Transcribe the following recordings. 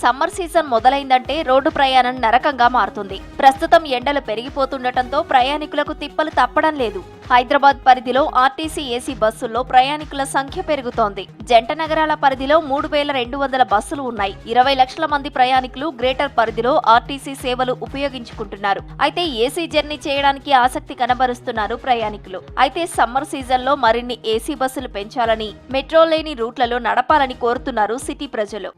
Summer season మొదలైందంటే road ప్రయాణం నరకంగా మారుతుంది. ప్రస్తుతం ఎండలు పెరిగిపోతుండటంతో ప్రయాణికులకు తిప్పలు తప్పడం లేదు. హైదరాబాద్ పరిధిలో ఆర్టీసీ ఏసీ బస్సుల్లో ప్రయాణికుల సంఖ్య పెరుగుతోంది. జంట నగరాల పరిధిలో 3200 బస్సులు ఉన్నాయి. 20 లక్షల మంది ప్రయాణికులు గ్రేటర్ పరిధిలో ఆర్టీసీ సేవలు ఉపయోగించుకుంటున్నారు. అయితే ఏసీ జర్నీ చేయడానికి ఆసక్తి కనబరుస్తున్నారు ప్రయాణికులు. అయితే సమ్మర్ సీజన్ లో మరిన్ని ఏసీ బస్సులు పెంచాలని, మెట్రో లేని రూట్లలో నడపాలని కోరుతున్నారు సిటీ ప్రజలు.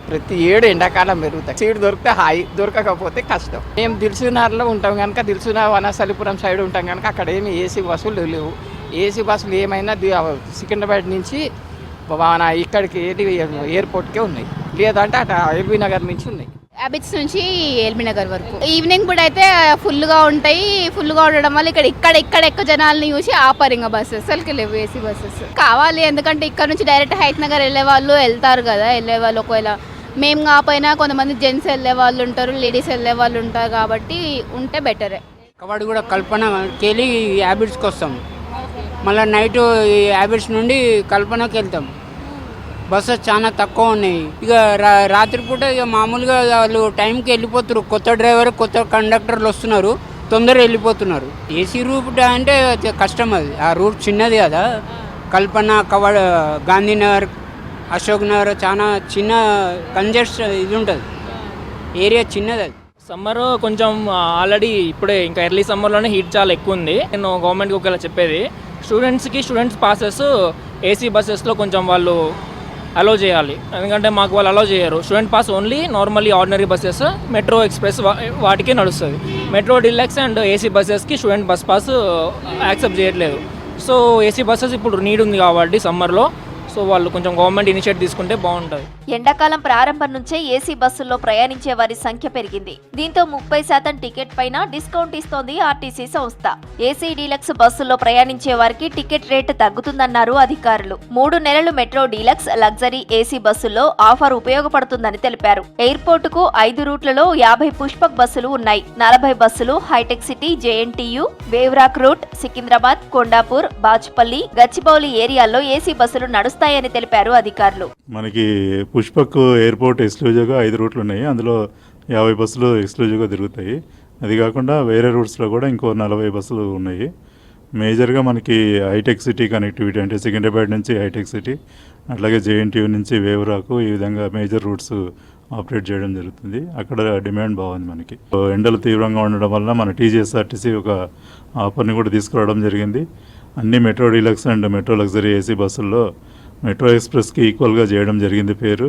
ప్రతి ఏడు ఎండాకాలం పెరుగుతాయి. సీట్ దొరికితే హాయి, దొరకకపోతే కష్టం. మేము దిల్సునార్లో ఉంటాం కనుక, దిల్సునార్ వనస్థలిపురం సైడ్ ఉంటాం కనుక అక్కడ ఏమి ఏసీ బస్సులు లేవు. ఏసీ బస్సులు ఏమైనా సికింద్రాబాద్ నుంచి మన ఇక్కడికి ఎయిర్పోర్ట్కే ఉన్నాయి, లేదంటే అటు ఎల్బీ నగర్ నుంచి ఉన్నాయి. హ్యాబిట్స్ నుంచి ఎల్బీ నగర్ వరకు ఈవినింగ్ కూడా అయితే ఫుల్గా ఉంటాయి. ఫుల్గా ఉండడం వల్ల ఇక్కడ ఎక్కువ జనాలని చూసి ఆపరు. ఇంకా బస్సెస్ అసలుకి లేవు ఏసీ బస్సెస్. కావాలి, ఎందుకంటే ఇక్కడ నుంచి డైరెక్ట్ హైత్ నగర్ వెళ్ళే వాళ్ళు వెళ్తారు కదా. వెళ్ళే వాళ్ళు ఒకవేళ మేము కాకపోయినా కొంతమంది జెంట్స్ వెళ్ళే వాళ్ళు ఉంటారు, లేడీస్ వెళ్ళే వాళ్ళు ఉంటారు, కాబట్టి ఉంటే బెటరే. కబడ్డీ కూడా కల్పనకి వెళ్ళి హ్యాబిట్స్కి వస్తాం. మళ్ళీ నైట్ హ్యాబిట్స్ నుండి కల్పనకి వెళ్తాం. బస్సెస్ చాలా తక్కువ ఉన్నాయి. ఇక రాత్రిపూట ఇక మామూలుగా వాళ్ళు టైంకి వెళ్ళిపోతారు. కొత్త డ్రైవర్, కొత్త కండక్టర్లు వస్తున్నారు, తొందరగా వెళ్ళిపోతున్నారు. ఏసీ రూట్ అంటే కష్టం. అది ఆ రూట్ చిన్నది కదా. కల్పన, గాంధీనగర్, అశోక్ నగర్ చాలా చిన్న కంజెస్ట్ ఇది ఉంటుంది. ఏరియా చిన్నది. అది సమ్మర్ కొంచెం ఆల్రెడీ ఇప్పుడే ఇంకా ఎర్లీ సమ్మర్లోనే హీట్ చాలా ఎక్కువ ఉంది. నేను గవర్నమెంట్కి ఒకవేళ చెప్పేది, స్టూడెంట్స్ పాసెస్ ఏసీ బస్సెస్లో కొంచెం వాళ్ళు అలో చేయాలి. ఎందుకంటే మాకు వాళ్ళు అలో చేయరు. Student pass only normally ordinary buses, metro express వాటికే నడుస్తుంది. మెట్రో డిలక్స్ అండ్ ఏసీ బస్సెస్కి స్టూడెంట్ బస్ పాస్ యాక్సెప్ట్ చేయట్లేదు. సో ఏసీ బస్సెస్ ఇప్పుడు నీడ్ ఉంది కాబట్టి సమ్మర్లో, సో వాళ్ళు కొంచెం గవర్నమెంట్ ఇనిషియేటివ్ తీసుకుంటే బాగుంటుంది. ఎండాకాలం ప్రారంభం నుంచే ఏసీ బస్సుల్లో ప్రయాణించే వారి సంఖ్య పెరిగింది. దీంతో 30% టికెట్ పైన డిస్కౌంట్ ఇస్తోంది ఆర్టీసీ సంస్థ. ఏసీ డీలక్స్ బస్సుల్లో ప్రయాణించే వారికి టికెట్ రేటు తగ్గుతుందన్నారు అధికారులు. 3 నెలలు మెట్రో డీలక్స్, లగ్జరీ ఏసీ బస్సుల్లో ఆఫర్ ఉపయోగపడుతుందని తెలిపారు. ఎయిర్పోర్టుకు 5 రూట్లలో 50 పుష్పక్ బస్సులు ఉన్నాయి. 40 బస్సులు హైటెక్ సిటీ, జేఎన్టీయూ, వేవ్రాక్ రూట్, సికింద్రాబాద్, కొండాపూర్, బాచుపల్లి, గచ్చిబౌలి ఏరియాల్లో ఏసీ బస్సులు నడుస్తాయని తెలిపారు అధికారులు. మనకి పుష్పక్ ఎయిర్పోర్ట్ ఎక్స్క్లూజివ్గా 5 రూట్లు ఉన్నాయి. అందులో 50 బస్సులు ఎక్స్క్లూజివ్గా తిరుగుతాయి. అది కాకుండా వేరే రూట్స్లో కూడా ఇంకో 40 బస్సులు ఉన్నాయి. మేజర్గా మనకి హైటెక్ సిటీ కనెక్టివిటీ, అంటే సికింద్రాబాద్ నుంచి హైటెక్ సిటీ, అట్లాగే జేఎన్టీయూ నుంచి వేవ్రాకు, ఈ విధంగా మేజర్ రూట్స్ ఆపరేట్ చేయడం జరుగుతుంది. అక్కడ డిమాండ్ బాగుంది మనకి. ఎండలు తీవ్రంగా ఉండడం వల్ల మన టీజీఎస్ఆర్టీసీ ఒక ఆఫర్ని కూడా తీసుకురావడం జరిగింది. అన్ని metro deluxe and metro luxury AC బస్సుల్లో మెట్రో ఎక్స్ప్రెస్కి ఈక్వల్గా చేయడం జరిగింది పేరు.